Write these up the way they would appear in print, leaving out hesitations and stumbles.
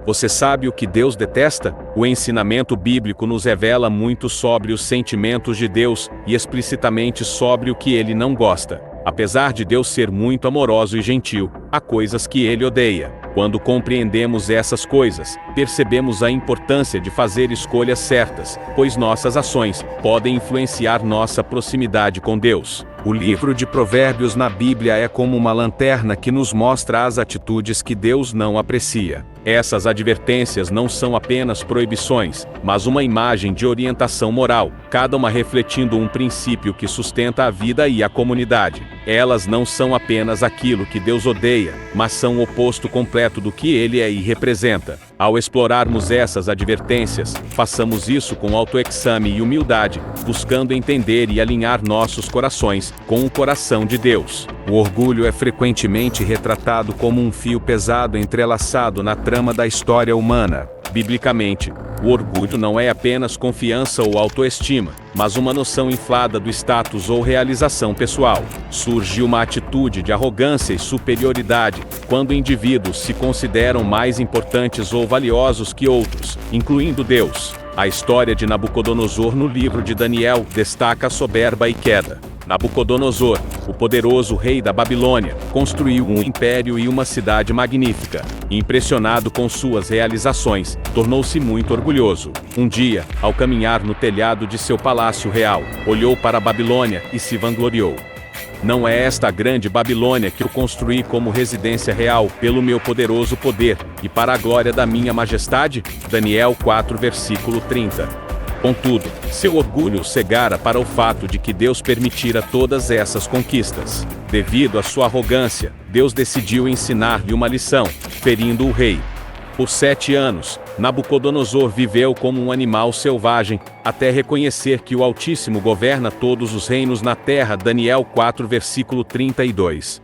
Você sabe o que Deus detesta? O ensinamento bíblico nos revela muito sobre os sentimentos de Deus e explicitamente sobre o que ele não gosta. Apesar de Deus ser muito amoroso e gentil, há coisas que ele odeia. Quando compreendemos essas coisas, percebemos a importância de fazer escolhas certas, pois nossas ações podem influenciar nossa proximidade com Deus. O livro de Provérbios na Bíblia é como uma lanterna que nos mostra as atitudes que Deus não aprecia. Essas advertências não são apenas proibições, mas uma imagem de orientação moral, cada uma refletindo um princípio que sustenta a vida e a comunidade. Elas não são apenas aquilo que Deus odeia, mas são o oposto completo do que ele é e representa. Ao explorarmos essas advertências, façamos isso com autoexame e humildade, buscando entender e alinhar nossos corações com o coração de Deus. O orgulho é frequentemente retratado como um fio pesado entrelaçado na trama da história humana. Biblicamente, o orgulho não é apenas confiança ou autoestima, mas uma noção inflada do status ou realização pessoal. Surge uma atitude de arrogância e superioridade, quando indivíduos se consideram mais importantes ou valiosos que outros, incluindo Deus. A história de Nabucodonosor no livro de Daniel destaca a soberba e queda. Nabucodonosor, o poderoso rei da Babilônia, construiu um império e uma cidade magnífica. Impressionado com suas realizações, tornou-se muito orgulhoso. Um dia, ao caminhar no telhado de seu palácio real, olhou para a Babilônia e se vangloriou. Não é esta a grande Babilônia que eu construí como residência real pelo meu poderoso poder e para a glória da minha majestade? Daniel 4 versículo 30. Contudo, seu orgulho cegara para o fato de que Deus permitira todas essas conquistas. Devido à sua arrogância, Deus decidiu ensinar-lhe uma lição, ferindo o rei. Por 7 anos, Nabucodonosor viveu como um animal selvagem, até reconhecer que o Altíssimo governa todos os reinos na terra. Daniel 4 versículo 32.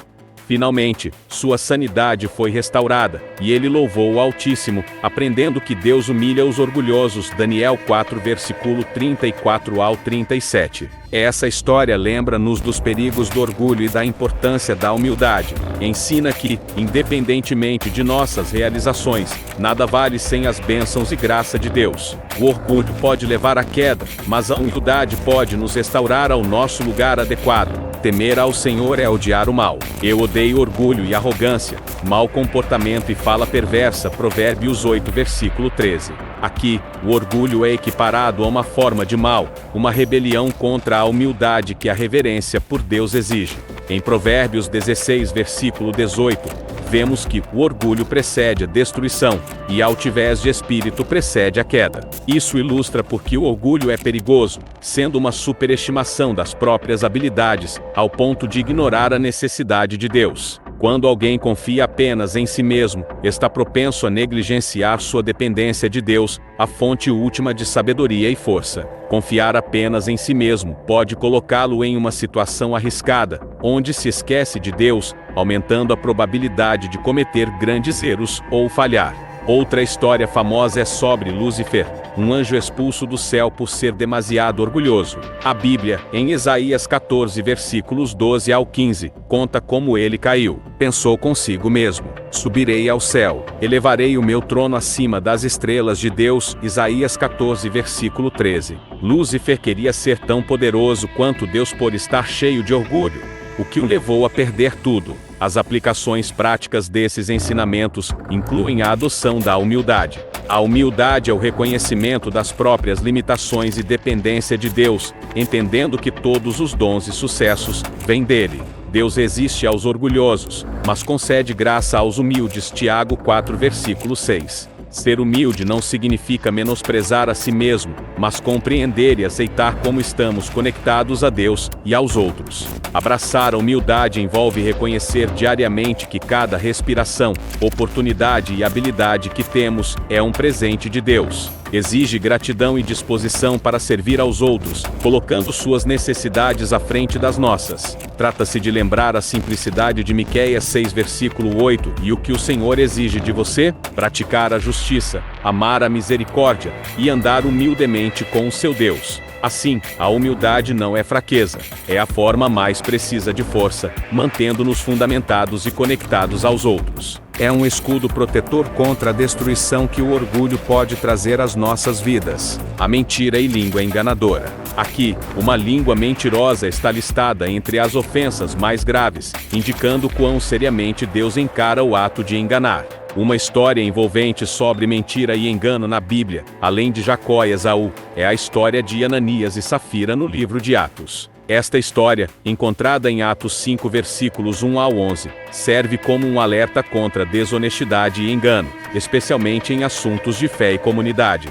Finalmente, sua sanidade foi restaurada, e ele louvou o Altíssimo, aprendendo que Deus humilha os orgulhosos. Daniel 4 versículo 34 ao 37. Essa história lembra-nos dos perigos do orgulho e da importância da humildade. Ensina que, independentemente de nossas realizações, nada vale sem as bênçãos e graça de Deus. O orgulho pode levar à queda, mas a humildade pode nos restaurar ao nosso lugar adequado. Temer ao Senhor é odiar o mal. Eu odeio orgulho e arrogância, mau comportamento e fala perversa. Provérbios 8 versículo 13. Aqui, o orgulho é equiparado a uma forma de mal, uma rebelião contra a humildade que a reverência por Deus exige. Em Provérbios 16 versículo 18, vemos que o orgulho precede a destruição, e a altivez de espírito precede a queda. Isso ilustra porque o orgulho é perigoso, sendo uma superestimação das próprias habilidades, ao ponto de ignorar a necessidade de Deus. Quando alguém confia apenas em si mesmo, está propenso a negligenciar sua dependência de Deus, a fonte última de sabedoria e força. Confiar apenas em si mesmo pode colocá-lo em uma situação arriscada, onde se esquece de Deus, aumentando a probabilidade de cometer grandes erros ou falhar. Outra história famosa é sobre Lúcifer, um anjo expulso do céu por ser demasiado orgulhoso. A Bíblia, em Isaías 14 versículos 12 ao 15, conta como ele caiu. Pensou consigo mesmo: subirei ao céu, elevarei o meu trono acima das estrelas de Deus. Isaías 14 versículo 13. Lúcifer queria ser tão poderoso quanto Deus por estar cheio de orgulho, o que o levou a perder tudo. As aplicações práticas desses ensinamentos incluem a adoção da humildade. A humildade é o reconhecimento das próprias limitações e dependência de Deus, entendendo que todos os dons e sucessos vêm dele. Deus resiste aos orgulhosos, mas concede graça aos humildes. Tiago 4 versículo 6. Ser humilde não significa menosprezar a si mesmo, mas compreender e aceitar como estamos conectados a Deus e aos outros. Abraçar a humildade envolve reconhecer diariamente que cada respiração, oportunidade e habilidade que temos é um presente de Deus. Exige gratidão e disposição para servir aos outros, colocando suas necessidades à frente das nossas. Trata-se de lembrar a simplicidade de Miqueias 6 versículo 8 e o que o Senhor exige de você: praticar a justiça, amar a misericórdia e andar humildemente com o seu Deus. Assim, a humildade não é fraqueza, é a forma mais precisa de força, mantendo-nos fundamentados e conectados aos outros. É um escudo protetor contra a destruição que o orgulho pode trazer às nossas vidas. A mentira e língua enganadora. Aqui, uma língua mentirosa está listada entre as ofensas mais graves, indicando quão seriamente Deus encara o ato de enganar. Uma história envolvente sobre mentira e engano na Bíblia, além de Jacó e Esaú, é a história de Ananias e Safira no livro de Atos. Esta história, encontrada em Atos 5 versículos 1 ao 11, serve como um alerta contra desonestidade e engano, especialmente em assuntos de fé e comunidade.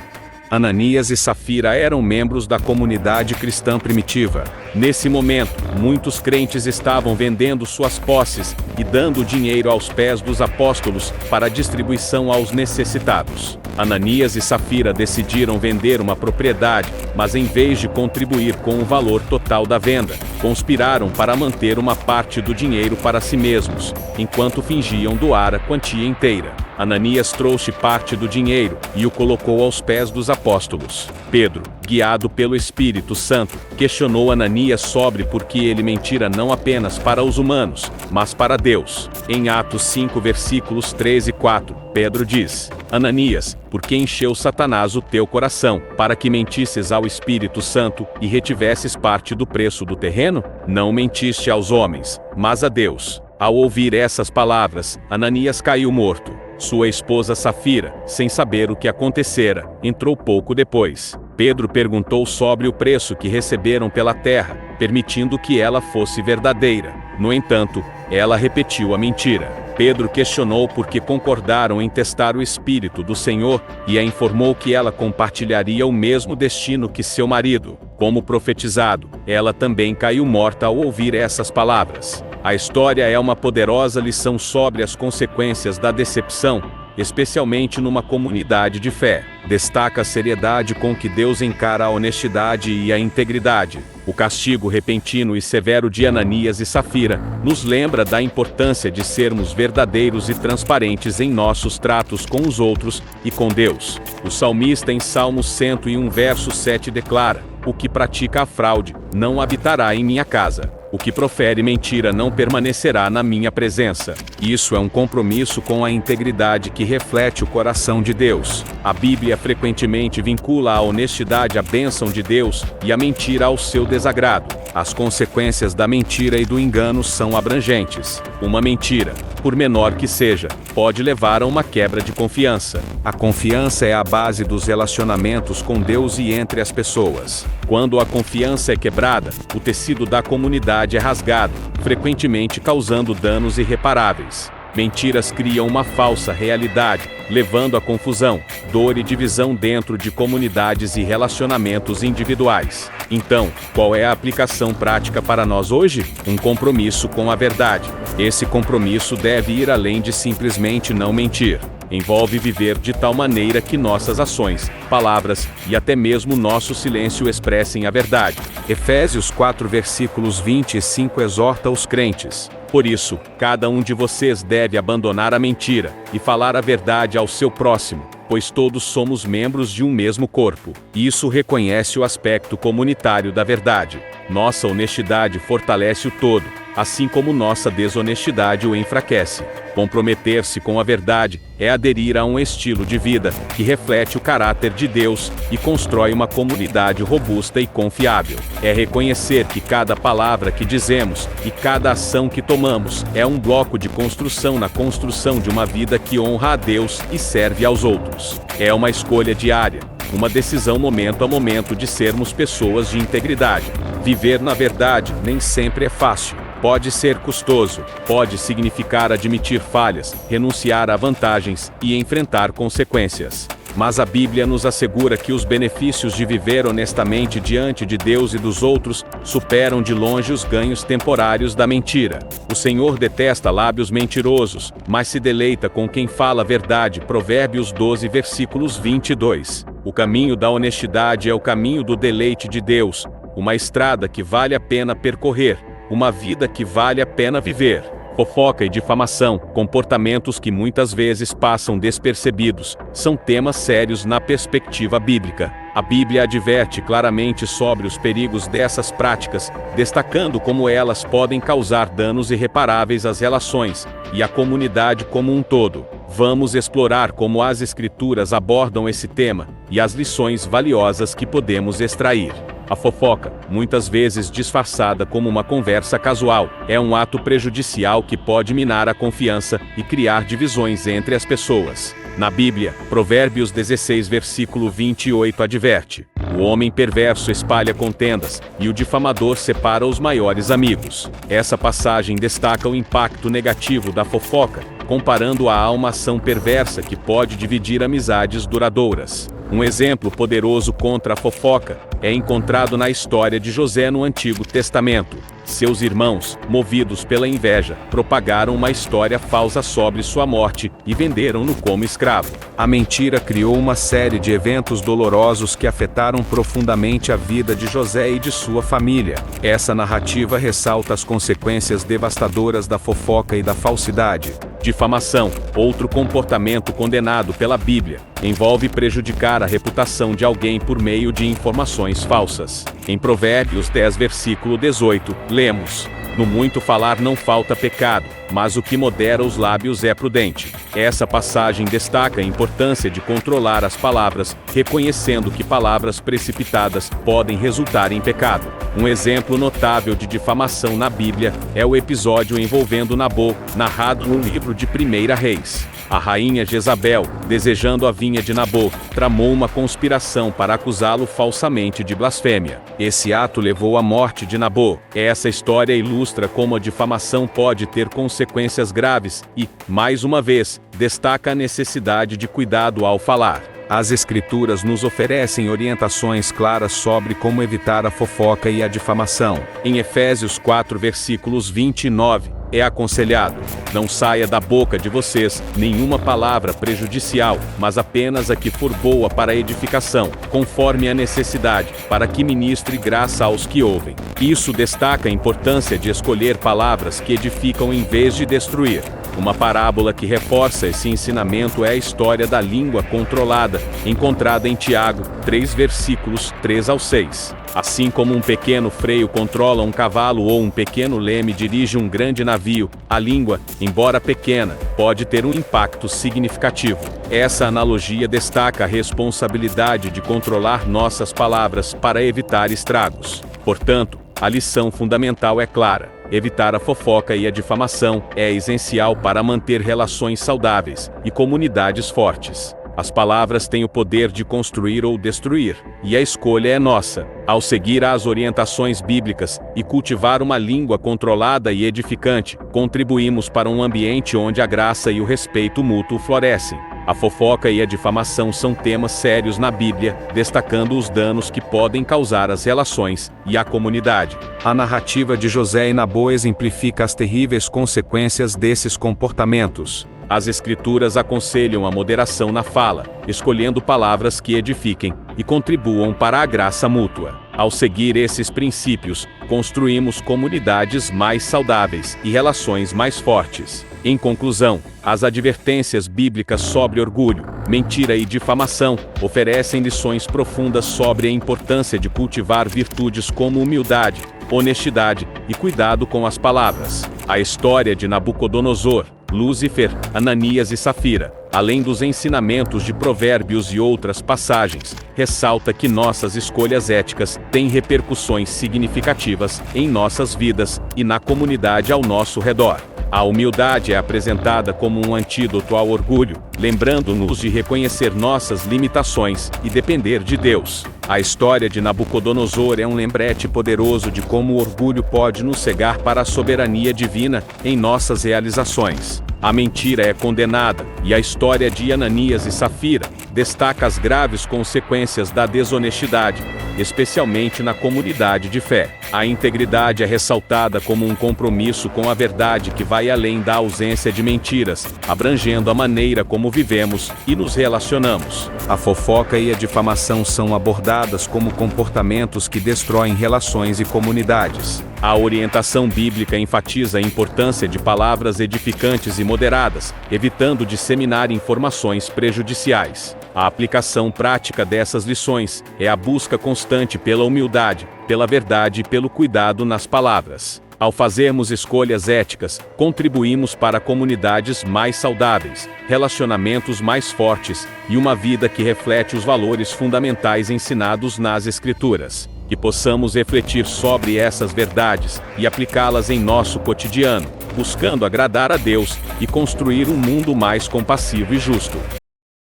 Ananias e Safira eram membros da comunidade cristã primitiva. Nesse momento, muitos crentes estavam vendendo suas posses e dando dinheiro aos pés dos apóstolos para distribuição aos necessitados. Ananias e Safira decidiram vender uma propriedade, mas em vez de contribuir com o valor total da venda, conspiraram para manter uma parte do dinheiro para si mesmos, enquanto fingiam doar a quantia inteira. Ananias trouxe parte do dinheiro e o colocou aos pés dos apóstolos. Pedro, guiado pelo Espírito Santo, questionou Ananias sobre por que ele mentira não apenas para os humanos, mas para Deus. Em Atos 5 versículos 3 e 4, Pedro diz: Ananias, por que encheu Satanás o teu coração, para que mentisses ao Espírito Santo e retivesses parte do preço do terreno? Não mentiste aos homens, mas a Deus. Ao ouvir essas palavras, Ananias caiu morto. Sua esposa Safira, sem saber o que acontecera, entrou pouco depois. Pedro perguntou sobre o preço que receberam pela terra, permitindo que ela fosse verdadeira. No entanto, ela repetiu a mentira. Pedro questionou por que concordaram em testar o Espírito do Senhor e a informou que ela compartilharia o mesmo destino que seu marido. Como profetizado, ela também caiu morta ao ouvir essas palavras. A história é uma poderosa lição sobre as consequências da decepção, especialmente numa comunidade de fé. Destaca a seriedade com que Deus encara a honestidade e a integridade. O castigo repentino e severo de Ananias e Safira nos lembra da importância de sermos verdadeiros e transparentes em nossos tratos com os outros e com Deus. O salmista em Salmos 101 verso 7 declara: o que pratica a fraude não habitará em minha casa. O que profere mentira não permanecerá na minha presença. Isso é um compromisso com a integridade que reflete o coração de Deus. A Bíblia frequentemente vincula a honestidade à bênção de Deus e a mentira ao seu desagrado. As consequências da mentira e do engano são abrangentes. Uma mentira, por menor que seja, pode levar a uma quebra de confiança. A confiança é a base dos relacionamentos com Deus e entre as pessoas. Quando a confiança é quebrada, o tecido da comunidade é rasgado, frequentemente causando danos irreparáveis. Mentiras criam uma falsa realidade, levando a confusão, dor e divisão dentro de comunidades e relacionamentos individuais. Então, qual é a aplicação prática para nós hoje? Um compromisso com a verdade. Esse compromisso deve ir além de simplesmente não mentir. Envolve viver de tal maneira que nossas ações, palavras e até mesmo nosso silêncio expressem a verdade. Efésios 4 versículos 25 exorta os crentes: por isso, cada um de vocês deve abandonar a mentira e falar a verdade ao seu próximo, pois todos somos membros de um mesmo corpo. Isso reconhece o aspecto comunitário da verdade. Nossa honestidade fortalece o todo, assim como nossa desonestidade o enfraquece. Comprometer-se com a verdade é aderir a um estilo de vida que reflete o caráter de Deus e constrói uma comunidade robusta e confiável. É reconhecer que cada palavra que dizemos e cada ação que tomamos é um bloco de construção na construção de uma vida que honra a Deus e serve aos outros. É uma escolha diária, uma decisão momento a momento de sermos pessoas de integridade. Viver na verdade nem sempre é fácil. Pode ser custoso, pode significar admitir falhas, renunciar a vantagens e enfrentar consequências. Mas a Bíblia nos assegura que os benefícios de viver honestamente diante de Deus e dos outros superam de longe os ganhos temporários da mentira. O Senhor detesta lábios mentirosos, mas se deleita com quem fala a verdade. Provérbios 12 versículos 22. O caminho da honestidade é o caminho do deleite de Deus, uma estrada que vale a pena percorrer, uma vida que vale a pena viver. Fofoca e difamação, comportamentos que muitas vezes passam despercebidos, são temas sérios na perspectiva bíblica. A Bíblia adverte claramente sobre os perigos dessas práticas, destacando como elas podem causar danos irreparáveis às relações e à comunidade como um todo. Vamos explorar como as Escrituras abordam esse tema e as lições valiosas que podemos extrair. A fofoca, muitas vezes disfarçada como uma conversa casual, é um ato prejudicial que pode minar a confiança e criar divisões entre as pessoas. Na Bíblia, Provérbios 16, versículo 28 adverte: o homem perverso espalha contendas, e o difamador separa os maiores amigos. Essa passagem destaca o impacto negativo da fofoca, comparando-a a uma ação perversa que pode dividir amizades duradouras. Um exemplo poderoso contra a fofoca é encontrado na história de José no Antigo Testamento. Seus irmãos, movidos pela inveja, propagaram uma história falsa sobre sua morte e venderam-no como escravo. A mentira criou uma série de eventos dolorosos que afetaram profundamente a vida de José e de sua família. Essa narrativa ressalta as consequências devastadoras da fofoca e da falsidade. Difamação, outro comportamento condenado pela Bíblia, envolve prejudicar a reputação de alguém por meio de informações falsas. Em Provérbios 10, versículo 18, lemos: no muito falar não falta pecado, mas o que modera os lábios é prudente. Essa passagem destaca a importância de controlar as palavras, reconhecendo que palavras precipitadas podem resultar em pecado. Um exemplo notável de difamação na Bíblia é o episódio envolvendo Nabô, narrado no livro de 1 Reis. A rainha Jezabel, desejando a vinha de Nabô, tramou uma conspiração para acusá-lo falsamente de blasfêmia. Esse ato levou à morte de Nabô. Essa história ilustra como a difamação pode ter consequências graves e, mais uma vez, destaca a necessidade de cuidado ao falar. As Escrituras nos oferecem orientações claras sobre como evitar a fofoca e a difamação. Em Efésios 4, versículos 29, é aconselhado: não saia da boca de vocês nenhuma palavra prejudicial, mas apenas a que for boa para edificação, conforme a necessidade, para que ministre graça aos que ouvem. Isso destaca a importância de escolher palavras que edificam em vez de destruir. Uma parábola que reforça esse ensinamento é a história da língua controlada, encontrada em Tiago 3, versículos 3 ao 6. Assim como um pequeno freio controla um cavalo ou um pequeno leme dirige um grande navio, a língua, embora pequena, pode ter um impacto significativo. Essa analogia destaca a responsabilidade de controlar nossas palavras para evitar estragos. Portanto, a lição fundamental é clara: evitar a fofoca e a difamação é essencial para manter relações saudáveis e comunidades fortes. As palavras têm o poder de construir ou destruir, e a escolha é nossa. Ao seguir as orientações bíblicas e cultivar uma língua controlada e edificante, contribuímos para um ambiente onde a graça e o respeito mútuo florescem. A fofoca e a difamação são temas sérios na Bíblia, destacando os danos que podem causar às relações e à comunidade. A narrativa de José e Nabô exemplifica as terríveis consequências desses comportamentos. As Escrituras aconselham a moderação na fala, escolhendo palavras que edifiquem e contribuam para a graça mútua. Ao seguir esses princípios, construímos comunidades mais saudáveis e relações mais fortes. Em conclusão, as advertências bíblicas sobre orgulho, mentira e difamação oferecem lições profundas sobre a importância de cultivar virtudes como humildade, honestidade e cuidado com as palavras. A história de Nabucodonosor, Lúcifer, Ananias e Safira, além dos ensinamentos de Provérbios e outras passagens, ressalta que nossas escolhas éticas têm repercussões significativas em nossas vidas e na comunidade ao nosso redor. A humildade é apresentada como um antídoto ao orgulho, lembrando-nos de reconhecer nossas limitações e depender de Deus. A história de Nabucodonosor é um lembrete poderoso de como o orgulho pode nos cegar para a soberania divina em nossas realizações. A mentira é condenada, e a história de Ananias e Safira destaca as graves consequências da desonestidade, especialmente na comunidade de fé. A integridade é ressaltada como um compromisso com a verdade que vai além da ausência de mentiras, abrangendo a maneira como vivemos e nos relacionamos. A fofoca e a difamação são abordadas como comportamentos que destroem relações e comunidades. A orientação bíblica enfatiza a importância de palavras edificantes e moderadas, evitando disseminar informações prejudiciais. A aplicação prática dessas lições é a busca constante pela humildade, pela verdade e pelo cuidado nas palavras. Ao fazermos escolhas éticas, contribuímos para comunidades mais saudáveis, relacionamentos mais fortes e uma vida que reflete os valores fundamentais ensinados nas Escrituras. Que possamos refletir sobre essas verdades e aplicá-las em nosso cotidiano, buscando agradar a Deus e construir um mundo mais compassivo e justo.